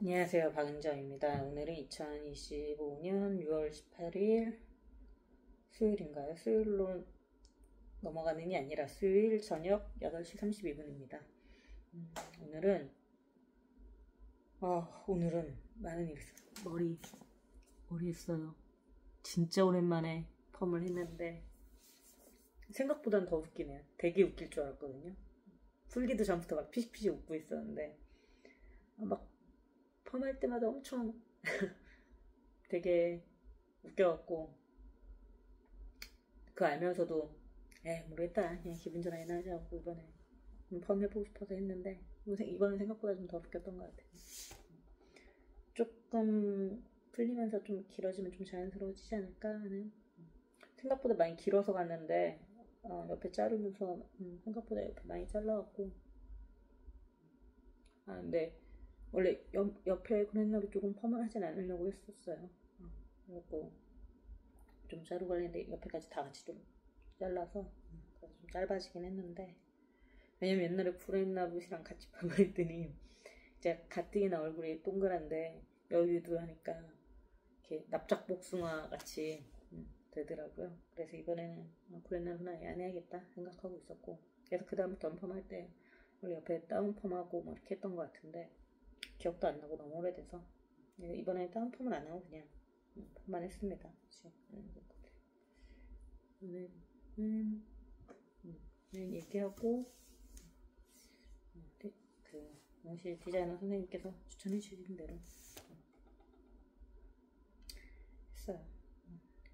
안녕하세요. 박은정입니다. 오늘은 2025년 6월 18일 수요일인가요? 수요일로 넘어가는 게 아니라 수요일 저녁 8시 32분입니다. 오늘은 오늘은 많은 일이 있어요. 머리 했어요. 진짜 오랜만에 펌을 했는데 생각보단 더 웃기네요. 되게 웃길 줄 알았거든요. 풀기도 전부터 막 피식피식 웃고 있었는데 막 펌할 때마다 엄청 되게 웃겨갖고 그거 알면서도 모르겠다 그냥 기분 전환이나 하자고 이번에 펌 해보고 싶어서 했는데 이번엔 생각보다 좀 더 웃겼던 것 같아요. 조금 풀리면서 좀 길어지면 좀 자연스러워지지 않을까 하는, 생각보다 많이 길어서 갔는데 옆에 자르면서 생각보다 옆에 많이 잘라갖고 근데 원래 옆에 그랬나도 조금 펌을 하진 않으려고 했었어요. 그래갖고 좀 자르고 하려는데 옆에까지 다 같이 좀 잘라서 좀 짧아지긴 했는데, 왜냐면 옛날에 구렛나룻이랑 같이 펌을 했더니 이제 가뜩이나 얼굴이 동그란데 여유도 하니까 이렇게 납작복숭아 같이 되더라고요. 그래서 이번에는 구렛나룻은 아예 안 해야겠다 생각하고 있었고, 그래서 그 다음부터 펌할 때 원래 옆에 다운 펌하고 뭐 이렇게 했던 것 같은데 기억도 안 나고 너무 오래돼서 이번에 다운 펌은 안 하고 그냥 펌만 했습니다. 오늘은 얘기하고 그 원실 디자이너 선생님께서 추천해 주신 대로 했어요.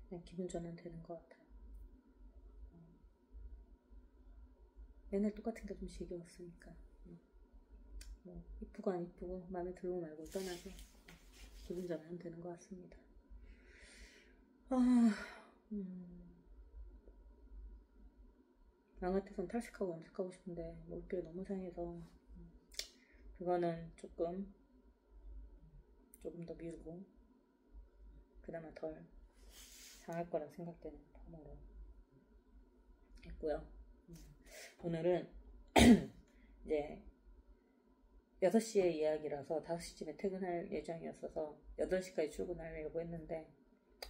그냥 기분 전환 되는 것 같아요. 맨날 똑같은 게 좀 지겨웠으니까 뭐 이쁘고 안 이쁘고 마음에 들고 말고 떠나서 기분 전환 되는 것 같습니다. 나 같아선 탈색하고 염색하고 싶은데 머릿결이 너무 상해서 그거는 조금 더 미루고 그나마 덜 상할 거라 생각되는 펌으로 했고요. 오늘은 이제 6시에 이야기라서 5시쯤에 퇴근할 예정이었어서 8시까지 출근하려고 했는데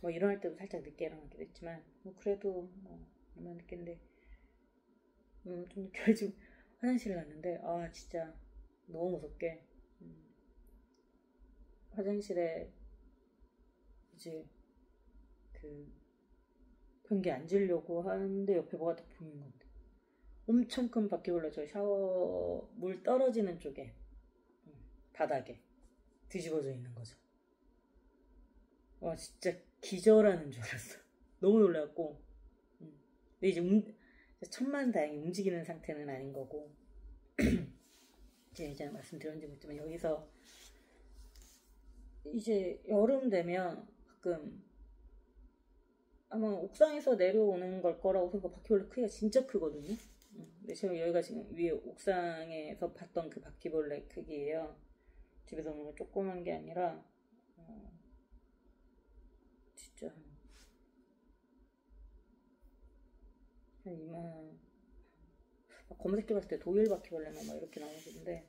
뭐 일어날 때도 살짝 늦게 일어나기도 했지만 뭐 그래도 얼마나 늦겠는데 좀 늦게 좀 화장실을 갔는데 진짜 너무 무섭게 화장실에 이제 그 변기 앉으려고 하는데 옆에 뭐가 딱 보이는 건데 엄청 큰 바퀴벌레, 저 샤워 물 떨어지는 쪽에 바닥에 뒤집어져 있는 거죠. 와 진짜 기절하는 줄 알았어. 너무 놀랐고 근데 이제 천만다행히 움직이는 상태는 아닌 거고 제가 예전에 말씀드렸는지 모르지만 여기서 이제 여름 되면 가끔 아마 옥상에서 내려오는 걸 거라고 생각. 바퀴벌레 크기가 진짜 크거든요. 근데 지금 여기가 지금 위에 옥상에서 봤던 그 바퀴벌레 크기예요. 집에서 오는 거 조그만 게 아니라 진짜 한 이만, 검색해봤을 때 독일 바퀴벌레만 막 이렇게 나오는데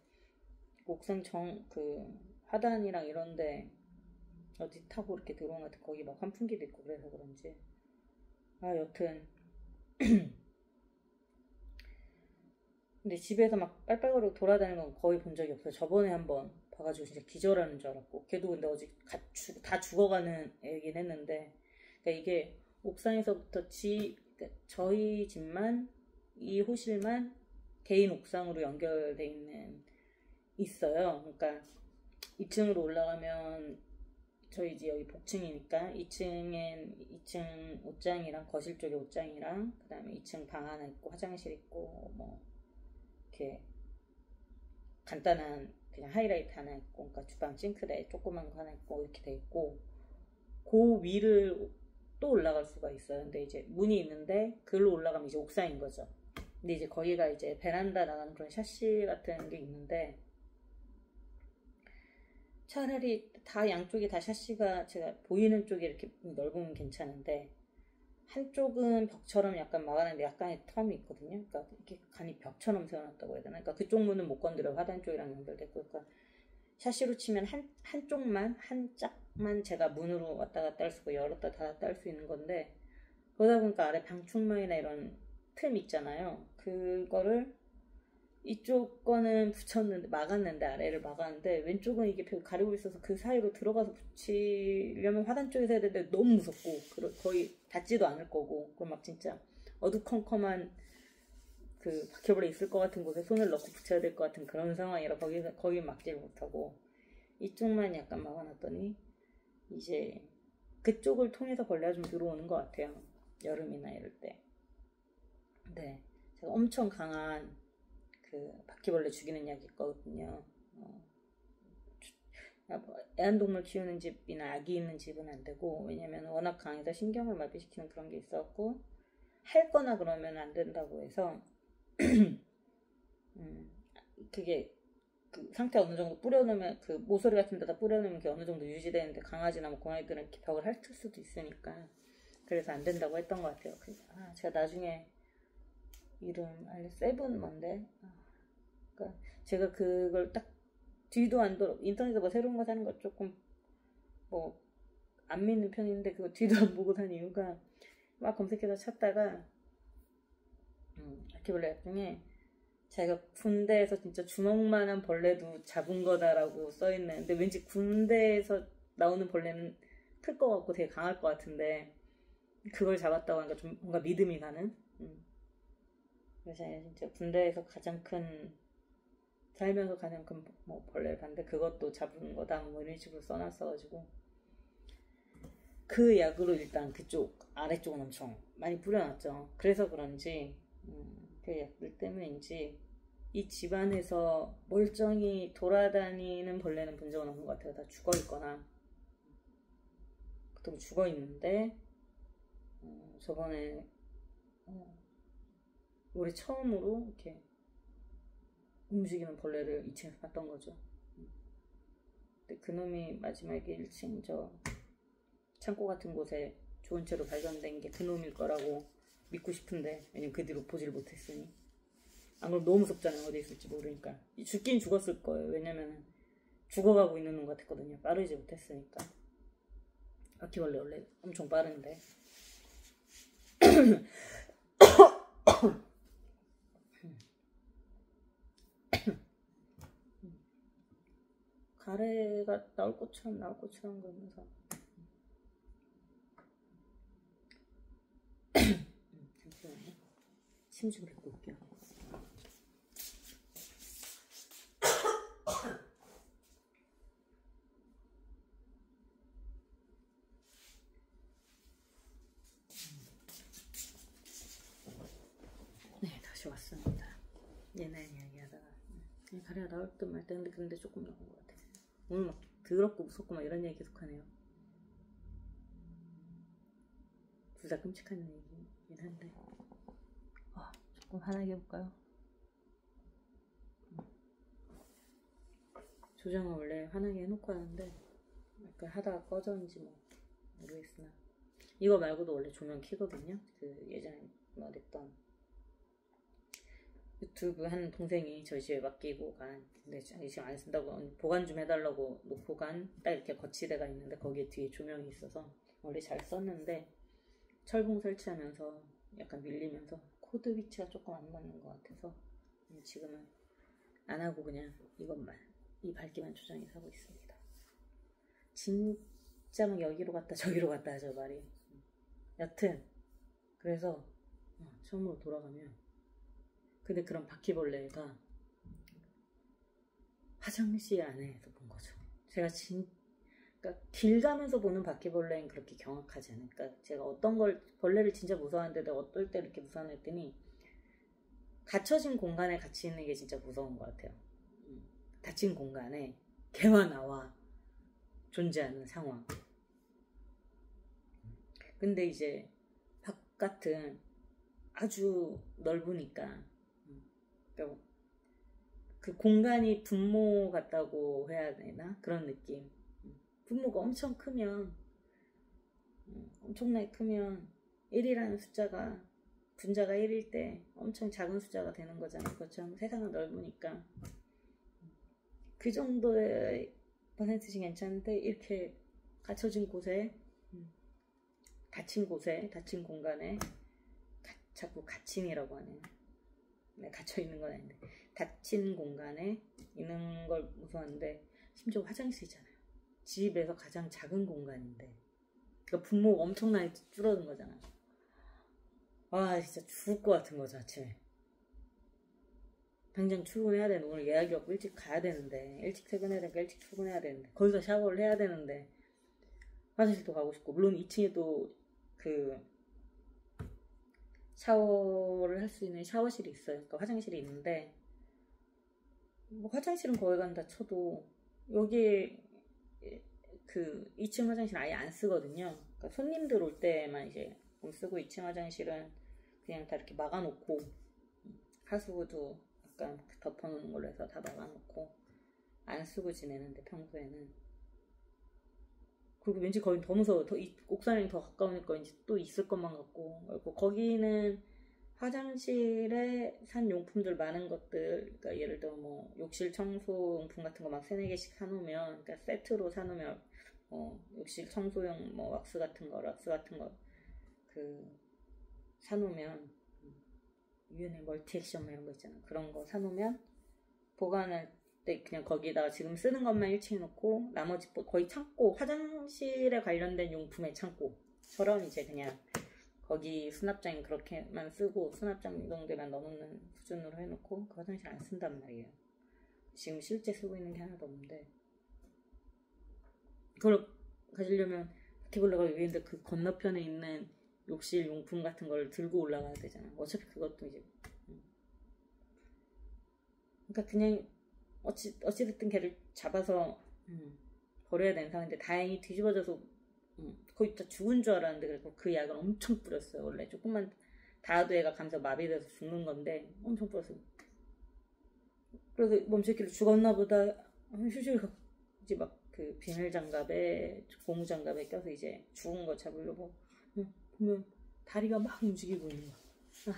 옥상 그 하단이랑 이런데 어디 타고 이렇게 들어온 것 같아. 거기 막 환풍기도 있고 그래서 그런지 여튼 근데 집에서 막 빨빨거리고 돌아다니는 건 거의 본 적이 없어요. 저번에 한번 봐가지고 진짜 기절하는 줄 알았고, 걔도 근데 어제 다 죽어가는 애긴 했는데, 그러니까 이게 옥상에서부터 그러니까 저희 집만, 이 호실만 개인 옥상으로 연결돼 있어요. 그러니까 2층으로 올라가면 저희 집 여기 복층이니까 2층엔 2층 옷장이랑 거실 쪽에 옷장이랑 그 다음에 2층 방 하나 있고 화장실 있고 뭐 이렇게 간단한 그냥 하이라이트 하나 있고, 그러니까 주방 싱크대 조그만 거 하나 있고 이렇게 돼 있고, 그 위를 또 올라갈 수가 있어요. 근데 이제 문이 있는데 그걸로 올라가면 이제 옥상인 거죠. 근데 이제 거기가 이제 베란다 나가는 그런 샤시 같은 게 있는데, 차라리 다 양쪽이 다 샤시가 제가 보이는 쪽에 이렇게 넓으면 괜찮은데 한쪽은 벽처럼 약간 막아놨는데 약간의 텀이 있거든요. 그러니까 이렇게 간이 벽처럼 세워놨다고 해야 되나? 그러니까 그쪽 문은 못 건드려. 화단 쪽이랑 연결됐고, 그러니까 샤시로 치면 한쪽만, 한 짝만 제가 문으로 왔다 갔다 할 수 있고 열었다 닫았다 할 수 있는 건데, 그러다 보니까 아래 방충망이나 이런 틈 있잖아요. 그거를 이쪽 거는 붙였는데, 막았는데, 아래를 막았는데, 왼쪽은 이게 벽 가리고 있어서 그 사이로 들어가서 붙이려면 화단 쪽에서 해야 되는데 너무 무섭고, 거의 닿지도 않을 거고, 그럼 막 진짜 어두컴컴한 그 바퀴벌레 있을 것 같은 곳에 손을 넣고 붙여야 될 것 같은 그런 상황이라 거기 막지를 못하고, 이쪽만 약간 막아놨더니 이제 그쪽을 통해서 벌레가 좀 들어오는 것 같아요. 여름이나 이럴 때. 네, 제가 엄청 강한 그 바퀴벌레 죽이는 약이 있거든요. 애완동물 키우는 집이나 아기 있는 집은 안 되고, 왜냐면 워낙 강해서 신경을 마비시키는 그런 게 있었고, 할 거나 그러면 안 된다고 해서 그게 그 상태 어느 정도 뿌려놓으면, 그 모서리 같은 데다 뿌려놓으면 그게 어느 정도 유지되는데, 강아지나 뭐 고양이들은 이렇게 벽을 핥을 수도 있으니까 그래서 안 된다고 했던 것 같아요. 제가 나중에 이름 세븐 뭔데? 그러니까 제가 그걸 딱 뒤도 안 돌아, 인터넷에 뭐 새로운 거 사는 거 조금 뭐 안 믿는 편인데, 그거 뒤도 안 보고 산 이유가, 막 검색해서 찾다가 바퀴벌레 약 중에 자기가 군대에서 진짜 주먹만한 벌레도 잡은 거다라고 써있는, 근데 왠지 군대에서 나오는 벌레는 클 것 같고 되게 강할 것 같은데 그걸 잡았다고 하니까 좀 뭔가 믿음이 가는. 그래서 진짜 군대에서 가장 큰, 살면서 가장 큰 뭐 벌레를 봤는데 그것도 잡은 거다 뭐 이런 식으로 써놨어가지고, 그 약으로 일단 그쪽 아래쪽은 엄청 많이 뿌려놨죠. 그래서 그런지 그 약들 때문인지 이 집안에서 멀쩡히 돌아다니는 벌레는 본 적은 없는 것 같아요. 다 죽어있거나, 보통 죽어있는데 저번에 올해 처음으로 이렇게 움직이는 벌레를 2층에서 봤던 거죠. 근데 그놈이 마지막에 1층 저 창고 같은 곳에 좋은 채로 발견된 게 그놈일 거라고 믿고 싶은데, 왜냐면 그 뒤로 보지를 못했으니. 안 그럼 너무 무섭잖아요. 어디 있을지 모르니까. 죽긴 죽었을 거예요. 왜냐면 죽어가고 있는 놈 같았거든요. 빠르지 못했으니까. 바퀴벌레 원래 엄청 빠른데. 가래가 나올 것처럼 그러면서 잠시만요. 침 좀 뱉고 올게요. 네, 다시 왔습니다. 옛날 이야기 하다가 가래가 나올 듯 말 듯. 근데 조금 나온 것 같아요. 오늘 막 더럽고 무섭고 막 이런 얘기 계속 하네요. 둘 다 끔찍한 얘기긴 한데 조금 화나게 해볼까요? 조정은 원래 화나게 해놓고 하는데 약간 하다가 꺼졌는지 뭐 모르겠으나, 이거 말고도 원래 조명 켜거든요. 그 예전에 말했던 유튜브 한 동생이 저희 집에 맡기고 간, 근데 지금 안 쓴다고 보관 좀 해달라고 놓고 간 딱 이렇게 거치대가 있는데, 거기에 뒤에 조명이 있어서 원래 잘 썼는데 철봉 설치하면서 약간 밀리면서 코드 위치가 조금 안 맞는 것 같아서 지금은 안 하고 그냥 이것만, 이 밝기만 조정해서 하고 있습니다. 진짜 막 여기로 갔다 저기로 갔다 하죠, 말이. 여튼 그래서 처음으로 돌아가면, 근데 그런 바퀴벌레가 화장실 안에서 본 거죠. 제가 그러니까 길 가면서 보는 바퀴벌레는 그렇게 경악하지 않으니까, 그러니까 제가 어떤 걸 벌레를 진짜 무서워하는데 내가 어떨 때 이렇게 무서워하나 했더니, 갇혀진 공간에 같이 있는 게 진짜 무서운 것 같아요. 닫힌 공간에 걔와 나와 존재하는 상황. 근데 이제 바깥은 아주 넓으니까 그 공간이 분모 같다고 해야 되나? 그런 느낌. 분모가 엄청 크면, 엄청나게 크면 1이라는 숫자가, 분자가 1일 때 엄청 작은 숫자가 되는 거잖아요. 그것처럼 세상은 넓으니까 그 정도의 퍼센티지 괜찮은데 이렇게 갇혀진 곳에 닫힌 곳에 닫힌 공간에 자꾸 갇힘이라고 하네요. 네, 갇혀있는 건 아닌데 닫힌 공간에 있는 걸 무서워하는데 심지어 화장실이잖아요. 집에서 가장 작은 공간인데 그러니까 분모가 엄청나게 줄어든 거잖아. 아 진짜 죽을 것 같은 거죠. 아침에 당장 출근해야 되는데 오늘 예약이 없고 일찍 가야 되는데 일찍 퇴근해야 되니까 일찍 출근해야 되는데 거기서 샤워를 해야 되는데 화장실도 가고 싶고 물론 2층에도 그 샤워를 할 수 있는 샤워실이 있어요. 그러니까 화장실이 있는데 뭐 화장실은 거기 간다 쳐도 여기 그 2층 화장실 아예 안 쓰거든요. 그러니까 손님들 올 때만 이제 쓰고 2층 화장실은 그냥 다 이렇게 막아놓고 하수구도 약간 덮어놓는 걸로 해서 다 막아놓고 안 쓰고 지내는데 평소에는 그리고 왠지 거긴 더 무서워. 옥상이 더 가까우니까 이제 또 있을 것만 같고 그리고 거기는 화장실에 산 용품들 많은 것들 그러니까 예를 들어 뭐 욕실 청소 용품 같은 거 막 3-4개씩 사놓으면 그러니까 세트로 사놓으면 욕실 청소용 뭐 락스 같은 거 그 사놓으면 유엔의 멀티액션 이런 거 있잖아. 그런 거 사놓으면 보관할 때 그냥 거기다가 지금 쓰는 것만 1층에 놓고 나머지 거의 창고 화장실에 관련된 용품의 창고처럼 이제 그냥 거기 수납장이 그렇게만 쓰고 수납장 정도만 넣어놓는 수준으로 해놓고 그 화장실 안 쓴단 말이에요. 지금 실제 쓰고 있는 게 하나도 없는데 그걸 가지려면 바퀴벌레가 위에 있는데 그 건너편에 있는 욕실 용품 같은 걸 들고 올라가야 되잖아. 어차피 그것도 이제 그러니까 그냥 어찌됐든 걔를 잡아서 버려야 되는 상황인데 다행히 뒤집어져서 거의 다 죽은 줄 알았는데 그래서 그 약을 엄청 뿌렸어요. 원래 조금만 닿아도 애가 감서 마비돼서 죽는 건데 엄청 뿌렸어요. 그래서 멈춰있길래 죽었나 보다 휴지를 이제 막 그 비닐 장갑에 고무 장갑에 껴서 이제 죽은 거 잡으려고 보면 다리가 막 움직이고 있는 거야.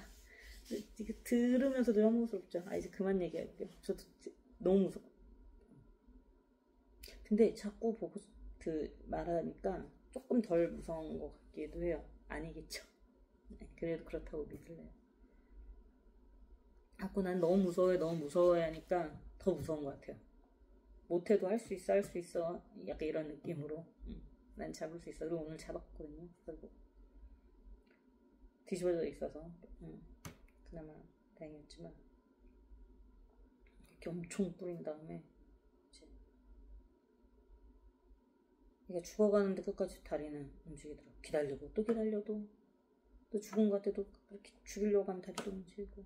이게 들으면서도 혐오스럽죠. 이제 그만 얘기할게요. 저도 너무 무서워. 근데 자꾸 보고 말하니까 조금 덜 무서운 것 같기도 해요. 아니겠죠. 네, 그래도 그렇다고 믿을래요. 자꾸 난 너무 무서워해 하니까 더 무서운 것 같아요. 못해도 할 수 있어 약간 이런 느낌으로 난 잡을 수 있어. 그리고 오늘 잡았거든요. 그리고 뒤집어져 있어서 그나마 다행이었지만 이렇게 엄청 뿌린 다음에 이제 얘가 죽어가는데 끝까지 다리는 움직이더라고. 기다리고 또 기다려도 또 죽은 것 같아도 그렇게 죽이려고 하면 다리도 움직이고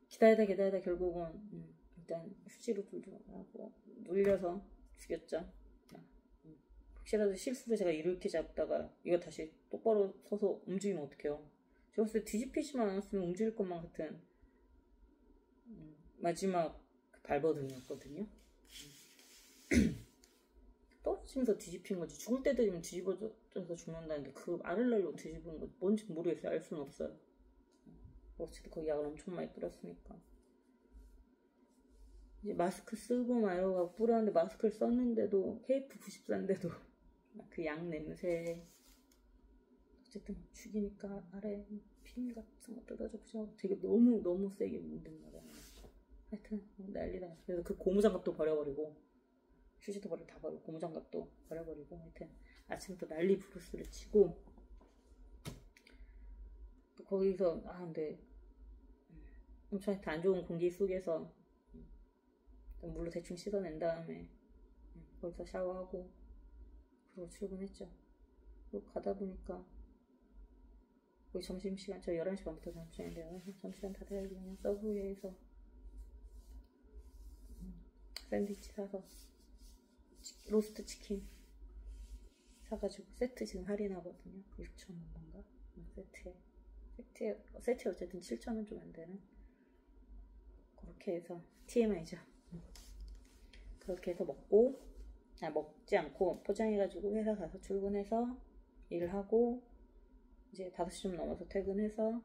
기다리다 결국은 일단 휴지로 하고 눌려서 죽였죠. 혹시라도 실수로 제가 이렇게 잡다가 이거 다시 똑바로 서서 움직이면 어떡해요. 제가 봤을 때 뒤집히지만 않았으면 움직일 것만 같은 마지막 발버둥이었거든요. 떨어지면서 뒤집힌 거지. 죽을 때 되면 뒤집어져서 죽는다는데 그 알을 날로 뒤집은 거 뭔지 모르겠어요. 알 수는 없어요. 어쨌든 거기 약을 엄청 많이 뿌렸으니까. 이제 마스크 쓰고 마요가 뿌렸는데 마스크를 썼는데도 KF94인데도 그 약 냄새 어쨌든 죽이니까 아래 핀 같은 거 뜯어져 그죠? 되게 너무 세게 문든 거야. 하여튼 난리다. 그래서 그 고무장갑도 버려버리고 휴지도 다 버리고 고무장갑도 버려버리고 하여튼 아침부터 난리 부르스를 치고 또 거기서 근데 엄청 하여튼 안 좋은 공기 속에서 물로 대충 씻어낸 다음에 거기서 샤워하고 그리고 출근했죠. 그리고 가다 보니까 거기 점심시간 저 11시 반부터 점심시간인데요. 점심시간 다 돼가지고 그냥 서브웨이에서 샌드위치 사서 로스트 치킨 사가지고 세트 지금 할인하거든요. 6,000원 뭔가 세트에 어쨌든 7,000원 좀 안 되는 그렇게 해서 TMI죠. 그렇게 해서 먹지 않고 포장해가지고 회사 가서 출근해서 일을 하고 이제 5시 좀 넘어서 퇴근해서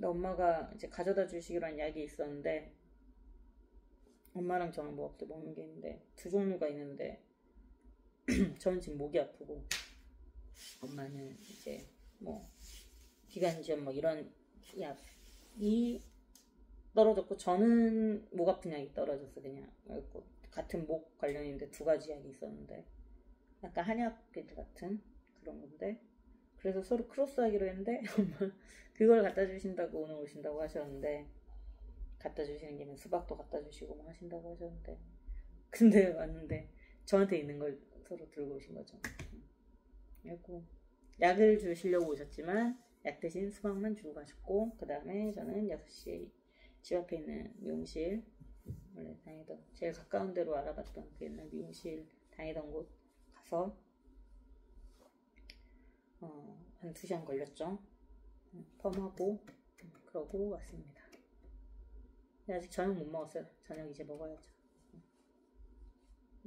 엄마가 이제 가져다 주시기로 한 약이 있었는데 엄마랑 저랑 뭐 없대 먹는 게 있는데 두 종류가 있는데 저는 지금 목이 아프고 엄마는 이제 뭐 기관지염 뭐 이런 약이 떨어졌고 저는 목 아픈 약이 떨어졌어. 그냥 같은 목 관련인데 두 가지 약이 있었는데 약간 한약 같은 그런 건데 그래서 서로 크로스 하기로 했는데 엄마 그걸 갖다 주신다고 오늘 오신다고 하셨는데 갖다 주시는 김에 수박도 갖다 주시고 뭐 하신다고 하셨는데 근데 왔는데 저한테 있는 걸 서로 들고 오신 거죠. 그리고 약을 주시려고 오셨지만 약 대신 수박만 주고 가셨고 그 다음에 저는 6시에 집 앞에 있는 미용실 원래 다니던 제일 가까운 데로 알아봤던 그 옛날 미용실 다니던 곳 가서 한 2시간 걸렸죠. 펌하고 그러고 왔습니다. 아직 저녁 못 먹었어요. 저녁 이제 먹어야죠.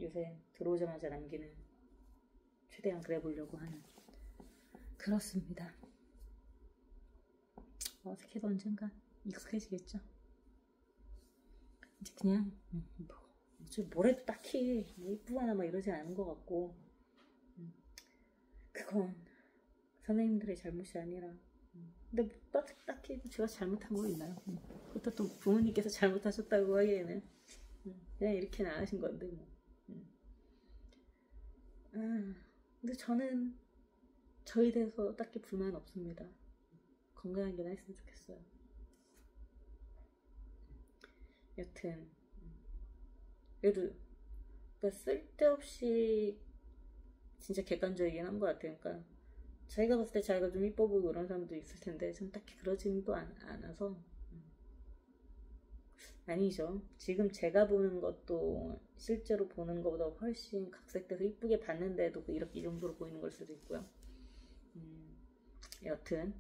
요새 들어오자마자 남기는 최대한 그래 보려고 하는 그렇습니다. 어색해도 언젠가 익숙해지겠죠. 이제 그냥 뭘 해도 딱히 이쁘거나 막 이러지 않은 것 같고 그건 선생님들의 잘못이 아니라 근데 딱히 제가 잘못한 거 있나요? 그것도 또 부모님께서 잘못하셨다고 하기에는 그냥 이렇게 나가신 건데 뭐. 근데 저는 저에 대해서 딱히 불만 없습니다. 건강하게나 했으면 좋겠어요. 여튼 그래도 그러니까 쓸데없이 진짜 객관적이긴 한 것 같아요. 그러니까 자기가 봤을 때 자기가 좀 이뻐 보이고 그런 사람도 있을 텐데 전 딱히 그러지도 않아서 아니죠. 지금 제가 보는 것도 실제로 보는 것보다 훨씬 각색돼서 이쁘게 봤는데도 이렇게 이 정도로 보이는 걸 수도 있고요. 여튼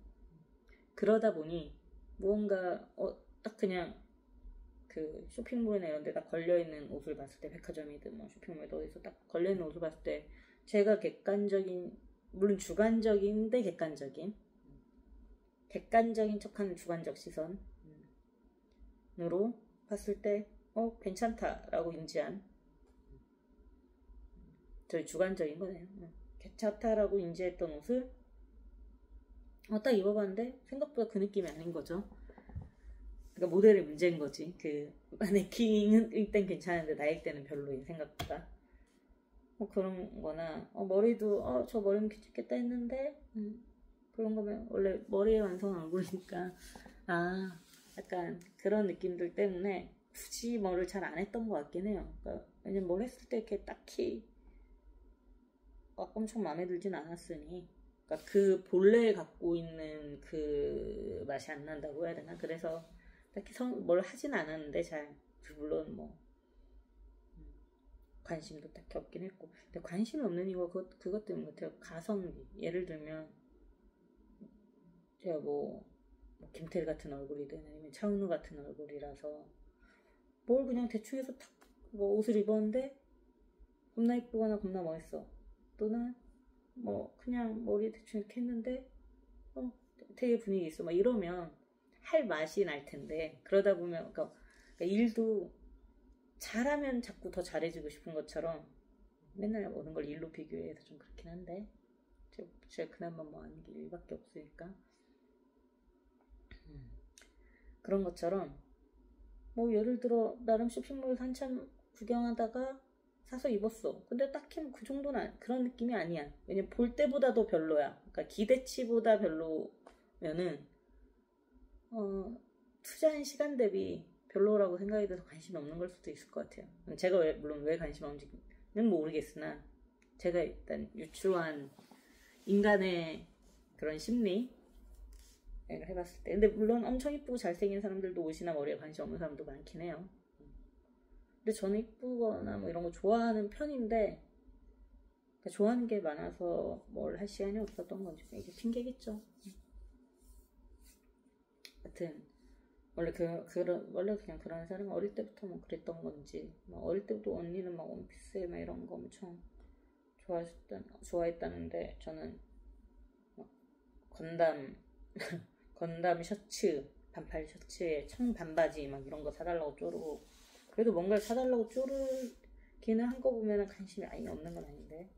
그러다 보니 무언가 딱 그냥 그 쇼핑몰이나 이런 데다 걸려있는 옷을 봤을 때 백화점이든 뭐 쇼핑몰에도 어디서 딱 걸려있는 옷을 봤을 때 제가 객관적인 물론 주관적인데 객관적인 척하는 주관적 시선으로 봤을 때 괜찮다라고 인지한 저희 주관적인 거네요. 괜찮다라고 인지했던 옷을 딱 입어봤는데 생각보다 그 느낌이 아닌 거죠. 그러니까 모델의 문제인 거지. 그 마네킹일 땐 괜찮은데 나일 때는 별로인 생각보다. 그런 거나 머리도 저 머리는 귀찮겠다 했는데 그런 거면 원래 머리의 완성 얼굴이니까 약간 그런 느낌들 때문에 굳이 뭐를 잘 안 했던 것 같긴 해요. 그러니까 왜냐면 뭘 했을 때 이렇게 딱히 엄청 마음에 들진 않았으니 그러니까 그 본래 갖고 있는 그 맛이 안 난다고 해야 되나? 그래서 딱히 뭘 하진 않았는데 잘 물론 뭐 관심도 딱히 없긴 했고 근데 관심이 없는 이유가 그것 때문 같아요. 가성비 예를 들면 제가 뭐 김태리 같은 얼굴이든 아니면 차은우 같은 얼굴이라서 뭘 그냥 대충 해서 탁 뭐 옷을 입었는데 겁나 이쁘거나 겁나 멋있어. 또는 뭐 그냥 머리 대충 이렇게 했는데 되게 분위기 있어. 막 이러면 할 맛이 날 텐데 그러다 보면 그러니까 일도 잘하면 자꾸 더 잘해지고 싶은 것처럼 맨날 모든 걸 일로 비교해서 좀 그렇긴 한데 제가 그나마 뭐 아는 게 일밖에 없으니까 그런 것처럼 뭐 예를 들어 나름 쇼핑몰 한참 구경하다가 사서 입었어. 근데 딱히 그 정도는 그런 느낌이 아니야. 왜냐면 볼 때보다도 별로야. 그러니까 기대치보다 별로면은 투자한 시간 대비 별로라고 생각이 돼서 관심이 없는 걸 수도 있을 것 같아요. 제가 물론 왜 관심이 없는지는 모르겠으나 제가 일단 유추한 인간의 그런 심리를 해봤을 때 근데 물론 엄청 이쁘고 잘생긴 사람들도 옷이나 머리에 관심 없는 사람도 많긴 해요. 근데 저는 이쁘거나 뭐 이런 거 좋아하는 편인데 그러니까 좋아하는 게 많아서 뭘 할 시간이 없었던 건지 이게 핑계겠죠. 하여튼 원래 그냥 그런 사람 어릴 때부터 뭐 그랬던 건지 어릴 때부터 언니는 막 원피스 막 이런 거 엄청 좋아했다는데 저는 막 건담 셔츠 반팔 셔츠에 청 반바지 막 이런 거 사달라고 쪼르고 그래도 뭔가를 사달라고 쪼르기는 한 거 보면 관심이 아예 없는 건 아닌데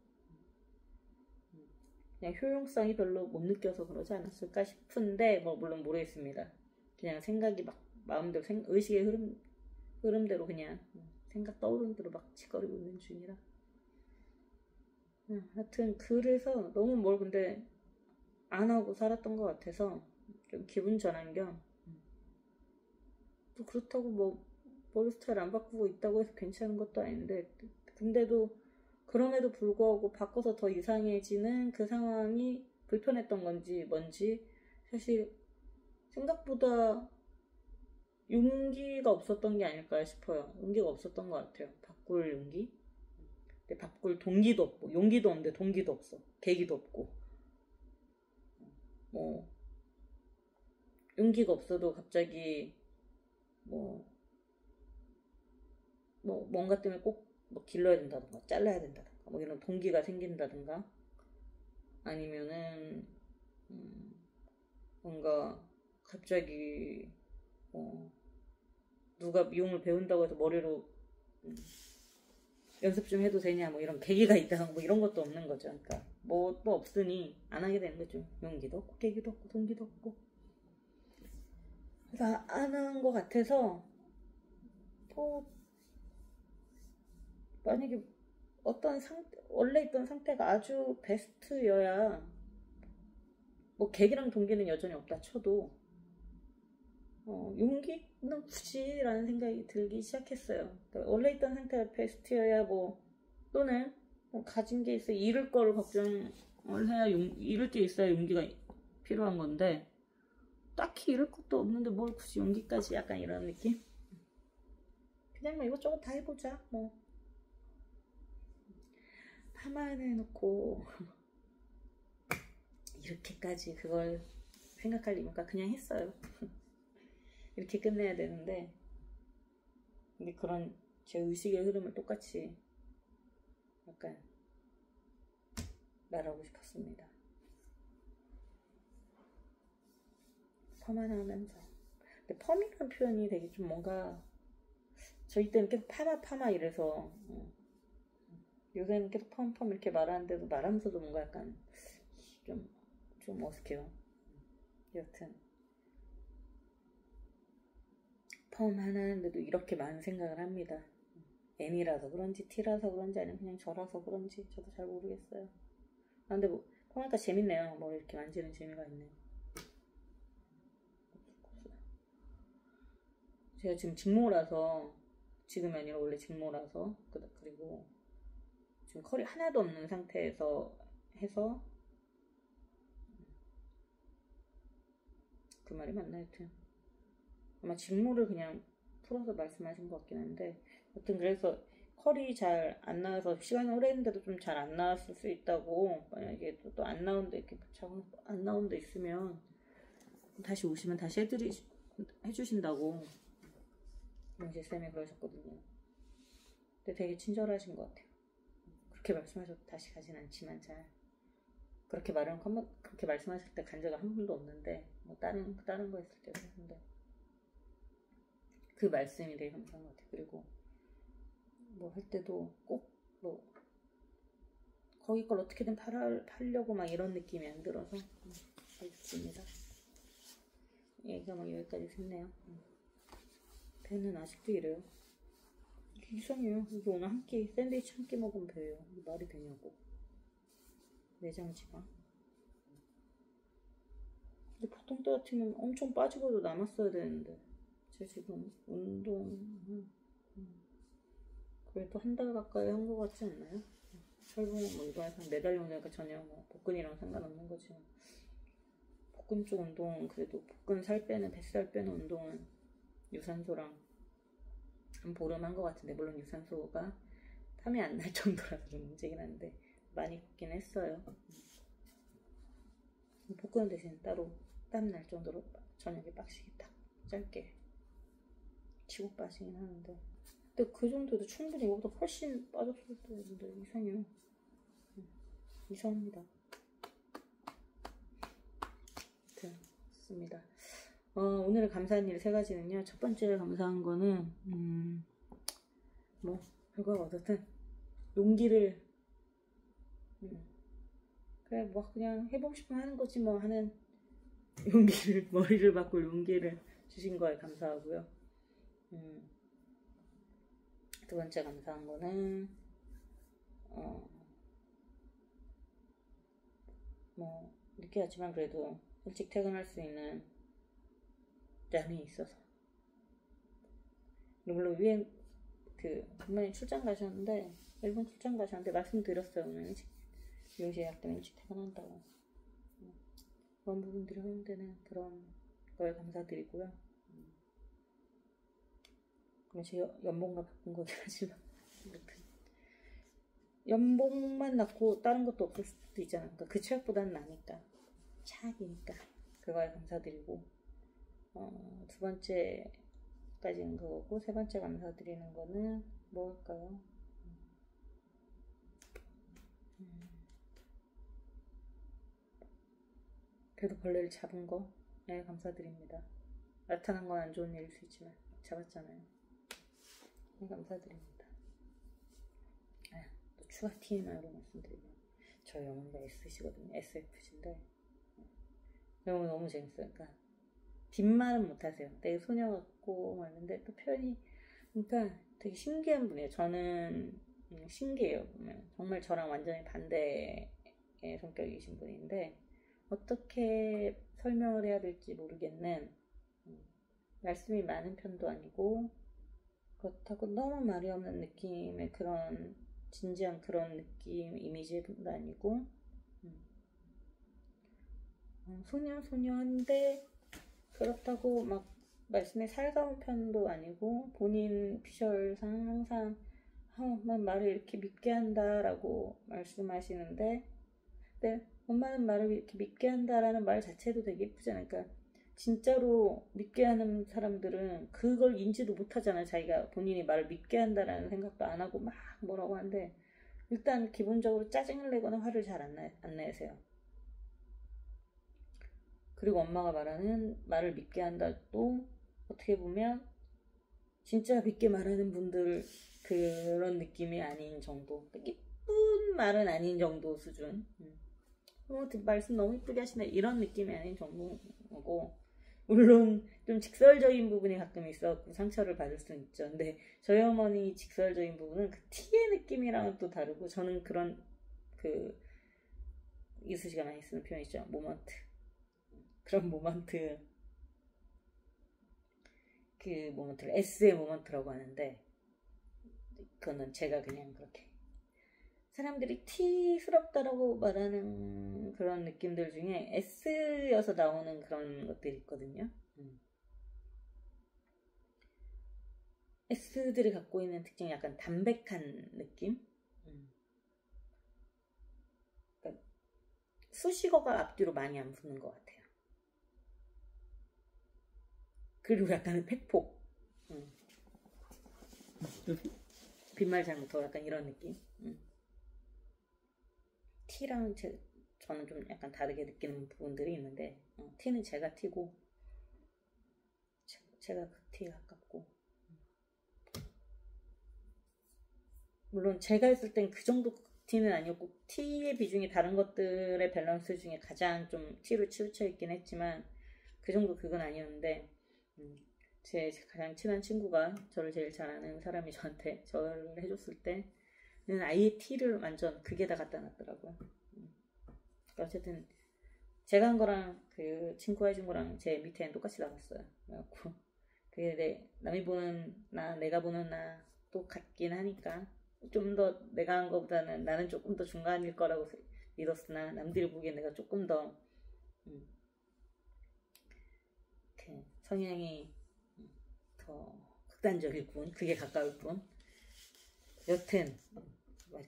그냥 효용성이 별로 못 느껴서 그러지 않았을까 싶은데 뭐 물론 모르겠습니다. 그냥 생각이 막 마음대로 의식의 흐름대로 그냥 생각 떠오르는 대로 막 짓거리고 있는 중이라 하여튼 그래서 너무 뭘 근데 안 하고 살았던 것 같아서 좀 기분 전환 겸 또 그렇다고 뭐 머리 스타일 안 바꾸고 있다고 해서 괜찮은 것도 아닌데 근데도 그럼에도 불구하고 바꿔서 더 이상해지는 그 상황이 불편했던 건지 뭔지 사실 생각보다 용기가 없었던 게 아닐까 싶어요. 용기가 없었던 것 같아요. 바꿀 용기? 근데 바꿀 동기도 없고 용기도 없는데 동기도 없어. 계기도 없고 뭐 용기가 없어도 갑자기 뭐 뭔가 때문에 꼭 뭐 길러야 된다든가 잘라야 된다든가 뭐 이런 동기가 생긴다든가 아니면은 뭔가 갑자기 누가 미용을 배운다고 해서 머리로 연습 좀 해도 되냐 뭐 이런 계기가 있다던가 뭐 이런 것도 없는 거죠. 그러니까 뭐 또 없으니 안 하게 되는 거죠. 용기도 없고 계기도 없고 동기도 없고 그래서 안 하는 것 같아서 만약에 어떤 원래 있던 상태가 아주 베스트여야 뭐 계기랑 동기는 여전히 없다 쳐도 용기는 굳이라는 생각이 들기 시작했어요. 그러니까 원래 있던 상태가 베스트여야 뭐 또는 가진 게 있어 잃을 거를 걱정을 해야 잃을 게 있어야 용기가 필요한 건데 딱히 잃을 것도 없는데 뭘 굳이 용기까지 약간 이런 느낌? 그냥 뭐 이것저것 다 해보자 뭐 파마해놓고 이렇게까지 그걸 생각할 이유가 그냥 했어요. 이렇게 끝내야 되는데 근데 그런 제 의식의 흐름을 똑같이 약간 말하고 싶었습니다. 펌하면서 근데 펌이라는 표현이 되게 좀 뭔가 저희 때는 계속 파마 이래서 요새는 계속 펌 이렇게 말하는데도 말하면서도 뭔가 약간 좀 어색해요. 여튼 펌 하나 하는데도 이렇게 많은 생각을 합니다. N이라서 그런지 T라서 그런지 아니면 그냥 저라서 그런지 저도 잘 모르겠어요. 근데 뭐 펌하니까 재밌네요. 뭐 이렇게 만지는 재미가 있네요. 제가 지금 직모라서 지금이 아니라 원래 직모라서 그리고 지금 컬이 하나도 없는 상태에서 해서 그 말이 맞나 여튼 아마 직모를 그냥 풀어서 말씀하신 것 같긴 한데 여튼 그래서 컬이 잘 안 나와서 시간이 오래 했는데도 좀 잘 안 나왔을 수 있다고 만약에 또 안 나온 데 이렇게 안 나온 데 있으면 다시 오시면 다시 해주신다고 영재쌤이 그러셨거든요. 근데 되게 친절하신 것 같아요. 그렇게 말씀하셔도 다시 가진 않지만 잘 그렇게 말씀하실 때 간 적은 한 번도 없는데 뭐 다른 거 했을 때도 했는데 그 말씀이 되게 감사한 것 같아요. 그리고 뭐 할 때도 꼭 뭐 거기 걸 어떻게든 팔려고 막 이런 느낌이 안 들어서 잘 듣습니다. 얘기가 막 여기까지 됐네요. 배는 아직도 이래요. 이상해요. 이게 오늘 샌드위치 한 끼 먹으면 배예요. 이게 말이 되냐고. 내장지방. 근데 보통 때 같으면 엄청 빠지고도 남았어야 되는데 제가 지금 그래도 한 달 가까이 한 것 같지 않나요? 철봉은 뭐 이번에 한 4달 정도니까 전혀 뭐 복근이랑 상관없는 거지만 복근 쪽 운동은 그래도 복근 살 빼는 뱃살 빼는 운동은 유산소랑 한 보름 한 것 같은데 물론 유산소가 땀이 안 날 정도라서 좀 문제긴 한데 많이 걷긴 했어요. 복근 대신 따로 땀 날 정도로 저녁에 빡시게 딱 짧게 치고 빠지긴 하는데 근데 그 정도도 충분히 이거보다 훨씬 빠졌을 때인데 이상해요. 이상합니다. 좋습니다. 오늘 감사한 일 3가지는요. 첫 번째 감사한 거는 뭐 결과가 어떻든 용기를 그래 뭐 그냥 해보고 싶으면 하는 거지 뭐 하는 용기를 머리를 바꿀 용기를 주신 거에 감사하고요. 두 번째 감사한 거는 뭐 늦게 왔지만 그래도 일찍 퇴근할 수 있는 짬이 있어서. 물론 위에 그 부모님 출장 가셨는데 일본 출장 가셨는데 말씀드렸어요. 오늘 미용실 예약 때문에 일찍 퇴근한다고. 그런 부분들이 허용되는 그런 거에 감사드리고요. 제 연봉과 바꾼 거긴 하지만 연봉만 낮고 다른 것도 없을 수도 있잖아. 그러니까 그 취약보다는 나니까 차악이니까 그거에 감사드리고 두 번째까지는 그거고 세 번째 감사드리는 거는 뭐일까요? 그래도 벌레를 잡은 거에 감사드립니다. 나타난 건 안 좋은 일일 수 있지만 잡았잖아요. 감사드립니다. 또 추가 TMI로 말씀드리면 저희 어머니가 S시거든요. SF신데 너무 재밌어요. 그러니까 뒷말은 못하세요. 되게 소녀 같고 말는데 또 표현이 그러니까 되게 신기한 분이에요. 저는 신기해요. 보면 정말 저랑 완전히 반대의 성격이신 분인데 어떻게 설명을 해야 될지 모르겠는 말씀이 많은 편도 아니고 그렇다고 너무 말이 없는 느낌의 그런 진지한 그런 느낌 이미지도 아니고 소녀한데 그렇다고 막 말씀에 살가운 편도 아니고 본인 피셜상 항상 말을 이렇게 밉게 한다라고 말씀하시는데 근데 엄마는 말을 이렇게 밉게 한다라는 말 자체도 되게 예쁘잖아요. 그러니까 진짜로 밉게 하는 사람들은 그걸 인지도 못하잖아요. 자기가 본인이 말을 밉게 한다라는 생각도 안 하고 막 뭐라고 하는데 일단 기본적으로 짜증을 내거나 화를 잘 안 내세요. 그리고 엄마가 말하는 말을 밉게 한다도 어떻게 보면 진짜 밉게 말하는 분들 그런 느낌이 아닌 정도 예쁜 말은 아닌 정도 수준 말씀 너무 이쁘게 하시네 이런 느낌이 아닌 정도고 물론 좀 직설적인 부분이 가끔 있어서 상처를 받을 수는 있죠. 근데 저희 어머니 직설적인 부분은 그 티의 느낌이랑은 또 다르고 저는 그런 그 이수 씨가 많이 쓰는 표현 있죠. 모먼트 그런 모먼트 그 모먼트를 S의 모먼트라고 하는데 그거는 제가 그냥 그렇게 사람들이 T스럽다라고 말하는 그런 느낌들 중에 S여서 나오는 그런 것들이 있거든요. S들이 갖고 있는 특징이 약간 담백한 느낌? 그러니까 수식어가 앞뒤로 많이 안 붙는 것 같아요. 그리고 약간은 팩폭. 빈말 잘 못하고 약간 이런 느낌. T랑 저는 좀 약간 다르게 느끼는 부분들이 있는데 T는 제가 T고 제가 그 T에 가깝고 물론 제가 했을 땐 그 정도 T는 아니었고 T의 비중이 다른 것들의 밸런스 중에 가장 좀 T로 치우쳐 있긴 했지만 그 정도 그건 아니었는데 제 가장 친한 친구가 저를 제일 잘 아는 사람이 저한테 저를 해줬을 때는 아예 T를 완전 극에다 갖다 놨더라고요. 어쨌든 제가 한 거랑 그 친구가 해준 거랑 제 밑에는 똑같이 나왔어요. 그래갖고 그게 남이 보는 나 내가 보는 나 똑같긴 하니까 좀 더 내가 한 거보다는 나는 조금 더 중간일 거라고 믿었으나 남들이 보기엔 내가 조금 더 성향이 더 극단적일 뿐 그게 가까울 뿐 여튼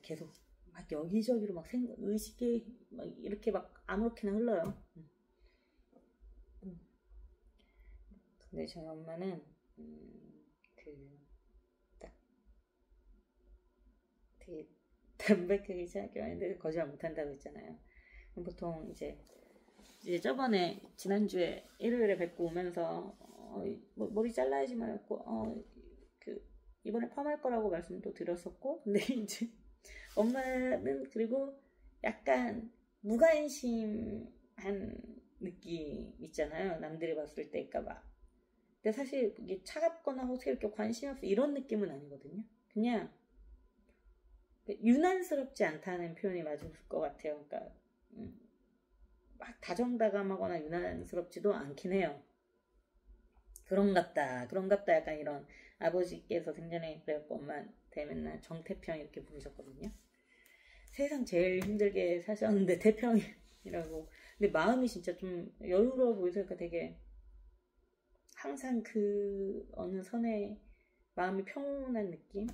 계속 막 여기저기로 막 의식이 막 이렇게 막 아무렇게나 흘러요. 근데 저희 엄마는 딱 되게 담백하게 생각해봤는데 거짓말 못한다고 했잖아요. 보통 이제 저번에 지난주에 일요일에 뵙고 오면서 머리 잘라야지 말고 그 이번에 펌할 거라고 말씀도 드렸었고, 근데 이제 엄마는 그리고 약간 무관심한 느낌 있잖아요. 남들이 봤을 때, 그러니까 막. 근데 사실 이게 차갑거나 어떻게 이렇게 관심 없어 이런 느낌은 아니거든요. 그냥 유난스럽지 않다는 표현이 맞을 것 같아요. 그러니까 막 다정다감하거나 유난스럽지도 않긴 해요. 그런갑다 약간 이런 아버지께서 생전에 그랬고 엄마한테 맨날 정태평 이렇게 부르셨거든요. 세상 제일 힘들게 사셨는데 태평이라고. 근데 마음이 진짜 좀 여유로워 보이니까 되게 항상 그 어느 선에 마음이 평온한 느낌?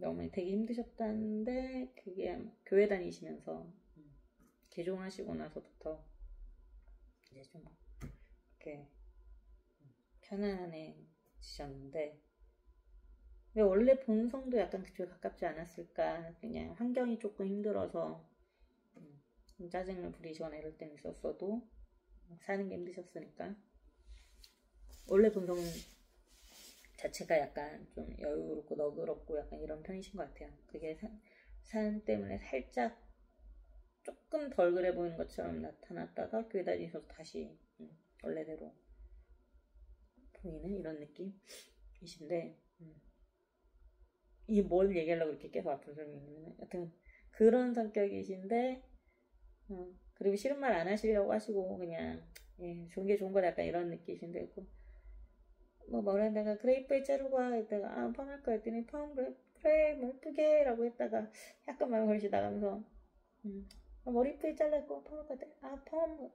어머니 되게 힘드셨다는데 그게 교회 다니시면서 개종하시고 나서부터 이제 좀 이렇게 편안해지셨는데 근데 원래 본성도 약간 그쪽에 가깝지 않았을까. 그냥 환경이 조금 힘들어서 좀 짜증을 부리시거나 이럴 때는 있었어도 사는 게 힘드셨으니까 원래 본성 자체가 약간 좀 여유롭고 너그럽고 약간 이런 편이신 것 같아요. 그게 산 때문에 살짝 조금 덜 그래 보이는 것처럼 나타났다가 교회 다니셔서 다시 원래대로 보이는 이런 느낌이신데 이게 뭘 얘기하려고 이렇게 계속 앞으로 설명하면 여튼 그런 성격이신데 그리고 싫은 말 안 하시려고 하시고 그냥 좋은 게 좋은 거다 약간 이런 느낌이신데 뭐라 내가 그래 이쁘게 자르고 와 했다가 펌할 거 했더니 펌 그래 뭐 이쁘게 라고 했다가 약간 마음이 걸리시 나가면서 머리 이쁘게 잘랐고 펌할 거 했더니 펌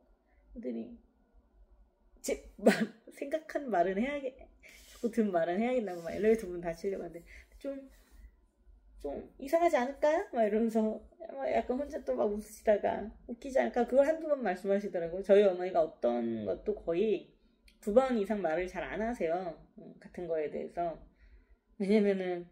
했더니 생각한 말은 해야겠 자꾸 든 말은 해야겠다고 막 엘리베이터 문 닫히려고 하는데 좀 이상하지 않을까? 막 이러면서 약간 혼자 또 막 웃으시다가 웃기지 않을까? 그걸 한두 번 말씀하시더라고요. 저희 어머니가 어떤 것도 거의 2번 이상 말을 잘 안 하세요. 같은 거에 대해서. 왜냐면은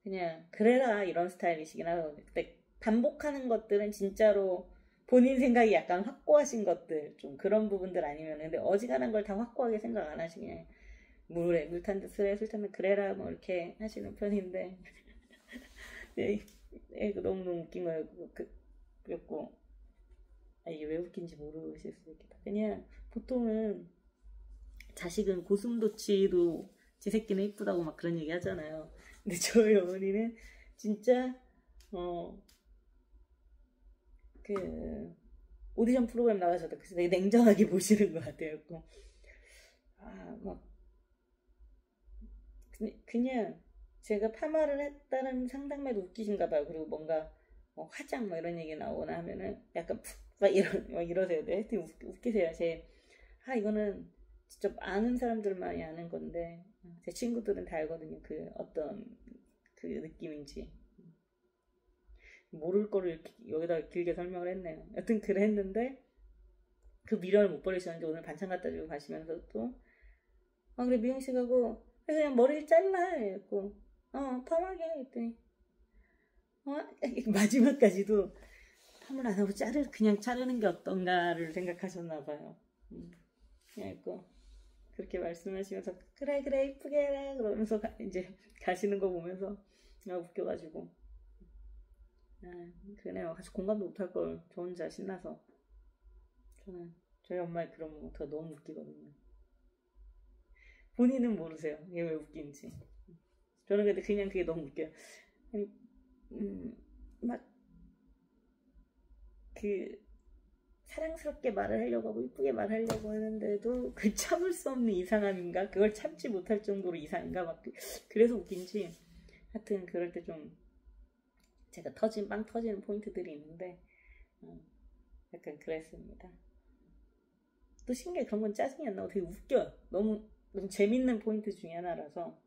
그냥 그래라 이런 스타일이시긴 하거든요. 근데 반복하는 것들은 진짜로 본인 생각이 약간 확고하신 것들 좀 그런 부분들 아니면 근데 어지간한 걸 다 확고하게 생각 안 하시고 그냥 물 탄 듯 술 탄 듯 그래라 뭐 이렇게 하시는 편인데 너무 웃긴 거예요. 그랬고 이게 왜 웃긴지 모르실 수 있겠다. 그냥 보통은 자식은 고슴도치도 지 새끼는 이쁘다고 막 그런 얘기 하잖아요. 근데 저희 어머니는 진짜 그 오디션 프로그램 나가셔도 되게 냉정하게 보시는 것 같아요. 막 그냥 제가 파마를 했다는 상당매도 웃기신가 봐요. 그리고 뭔가 화장 뭐 이런 얘기 나오거나 하면은 약간 막 이러세요. 하여튼 웃기세요. 이거는 직접 아는 사람들만이 아는 건데 제 친구들은 다 알거든요. 그 어떤 그 느낌인지. 모를 거를 이렇게 여기다 길게 설명을 했네요. 여튼 그랬는데 그 미련을 못 버리셨는데 오늘 반찬 갖다 주고 가시면서 또 그래 미용실 가고 그냥 머리를 잘라 했고 펌하게 했더니 마지막까지도 펌을 안 하고 그냥 자르는 게 어떤가를 생각하셨나 봐요. 그냥 그렇게 말씀하시면서 그래 이쁘게 해라 그러면서 이제 가시는 거 보면서 웃겨가지고 그래요. 같이 공감도 못할 걸 저 혼자 신나서 저는 저희 엄마의 그런 모습가 너무 웃기거든요. 본인은 모르세요. 이게 왜 웃긴지. 저는 근데 그냥 그게 너무 웃겨요. 아니, 사랑스럽게 말을 하려고 하고 이쁘게 말하려고 하는데도 그 참을 수 없는 이상함인가? 그걸 참지 못할 정도로 이상인가? 그래서 웃긴지 하여튼 그럴 때 좀 제가 빵 터지는 포인트들이 있는데 약간 그랬습니다. 또 신기해 그런 건 짜증이 안 나고 되게 웃겨요. 너무 재밌는 포인트 중에 하나라서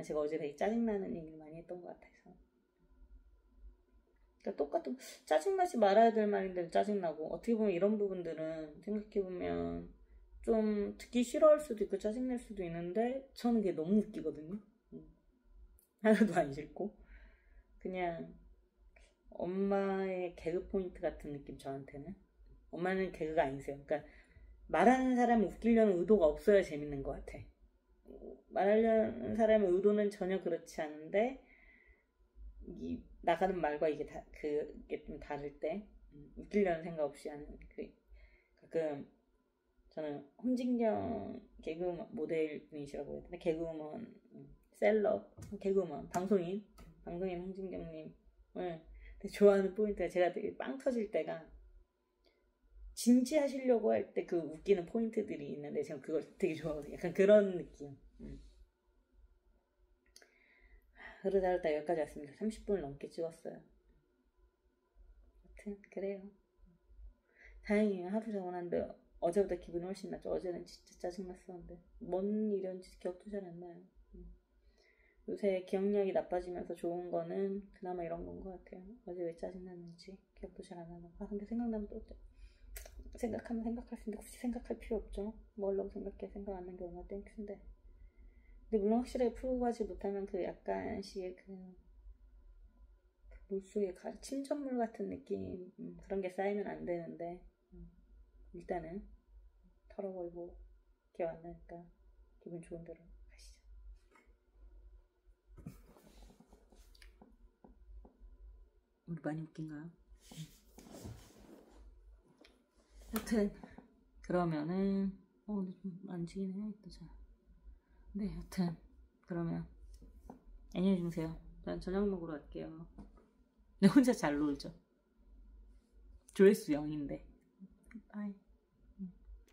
제가 어제 되게 짜증나는 얘기를 많이 했던 것 같아서 그러니까 똑같은 짜증나지 말아야 될 말인데 짜증나고 어떻게 보면 이런 부분들은 생각해보면 좀 듣기 싫어할 수도 있고 짜증날 수도 있는데 저는 그게 너무 웃기거든요. 하나도 안 싫고 그냥 엄마의 개그 포인트 같은 느낌 저한테는. 엄마는 개그가 아니세요. 그러니까 말하는 사람을 웃기려는 의도가 없어야 재밌는 것 같아. 말하려는 사람의 의도는 전혀 그렇지 않은데 이 나가는 말과 그게 좀 다를 때 웃기려는 생각 없이 하는 가끔 저는 홍진경 개그우먼 모델 분이시라고 해야 되나? 개그우먼 셀럽 개그우먼 방송인 홍진경님을 되게 좋아하는 포인트가 제가 되게 빵 터질 때가 진지하시려고 할 때 그 웃기는 포인트들이 있는데 제가 그걸 되게 좋아하거든요. 약간 그런 느낌. 흐르다 여기까지 왔습니다. 30분을 넘게 찍었어요. 하여튼 그래요. 다행이에요. 하루 자고 난데 어제보다 기분이 훨씬 낫죠. 어제는 진짜 짜증났었는데 뭔 일이었는지 기억도 잘 안 나요. 요새 기억력이 나빠지면서 좋은 거는 그나마 이런 건 것 같아요. 어제 왜 짜증났는지 기억도 잘 안 나고. 근데 생각나면 또 생각하면 생각할 수 있는데 굳이 생각할 필요 없죠. 뭐라고 생각해. 생각 안 나는 게 얼마나 땡큐인데. 근데 물론 확실하게 풀고 가지 못하면 그 약간씩의 그 물속에 침전물 같은 느낌 그런 게 쌓이면 안 되는데 일단은 털어버리고 기억 안 나니까 기분 좋은 대로 가시죠. 우리 많이 웃긴가요? 하여튼 그러면은 근데 좀 만지긴 해야겠다. 잘. 네, 하여튼 그러면 안녕히 주무세요. 난 저녁 먹으러 갈게요. 네, 혼자 잘 놀죠. 조회수 0인데. 바이.